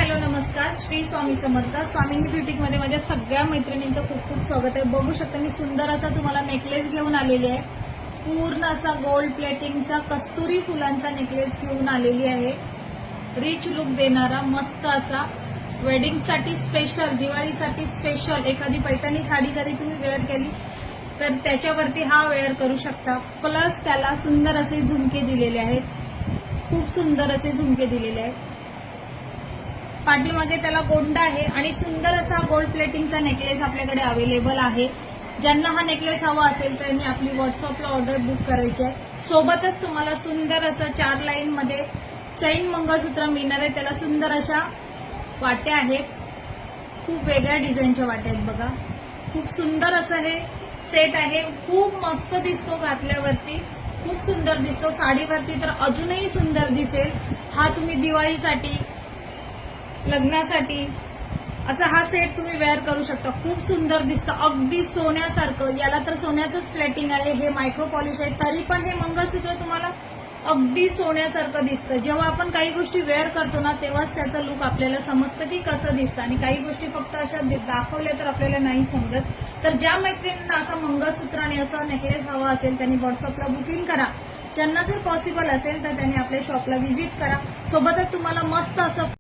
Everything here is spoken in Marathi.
हॅलो नमस्कार, श्री स्वामी समर्थ. स्वामींनी ब्युटिक मध्ये माझ्या सगळ्या मैत्रिणींचं खूप खूप स्वागत आहे. बघू शकता मी सुंदर असा तुम्हाला नेकलेस घेऊन आलेली आहे. पूर्ण असा गोल्ड प्लेटिंगचा कस्तुरी फुलांचा नेकलेस घेऊन आलेली आहे. रिच लुक देणारा मस्त असा वेडिंगसाठी स्पेशल, दिवाळीसाठी स्पेशल एखादी पैठणी साडी जरी तुम्ही वेअर केली तर त्याच्यावरती हा वेअर करू शकता. प्लस त्याला सुंदर असे झुमके दिलेले आहेत. खूप सुंदर असे झुमके दिलेले आहेत. पाठीमागे त्याला गोंडा आहे आणि सुंदर असा गोल्ड प्लेटिंगचा नेकलेस आपल्याकडे अवेलेबल आहे. ज्यांना हा नेकलेस हवा असेल त्यांनी आपली व्हॉट्सअपला ऑर्डर बुक करायची आहे. सोबतच तुम्हाला सुंदर असं 4 लाईन मध्ये चैन मंगळसूत्र मिळणार आहे. त्याला सुंदर अशा वाट्या आहेत. खूप वेगळ्या डिझाईनच्या वाट्या आहेत बघा. खूप सुंदर असं हे सेट आहे. खूप मस्त दिसतो घातल्यावरती, खूप सुंदर दिसतो. साडीवरती तर अजूनही सुंदर दिसेल. हा तुम्ही दिवाळीसाठी, लग्नासाठी असा हा सेट तुम्ही वेअर करू शकता. खूप सुंदर दिसतं, अगदी सोन्यासारखं. याला तर सोन्याचंच प्लेटिंग आहे. हे मायक्रो पॉलिश आहे, तरी पण हे मंगळसूत्र तुम्हाला अगदी सोन्यासारखं दिसतं. जेव्हा आपण काही गोष्टी वेअर करतो ना तेव्हाच त्याचं लुक आपल्याला समजतं की कसं दिसतं. आणि काही गोष्टी फक्त अशा दाखवल्या तर आपल्याला नाही समजत. तर ज्या मैत्रिणींना असं मंगळसूत्र आणि असं नेकलेस हवा असेल त्यांनी व्हॉट्सअपला बुकिंग करा. ज्यांना जर पॉसिबल असेल तर त्यांनी आपल्या शॉपला व्हिजिट करा. सोबतच तुम्हाला मस्त असं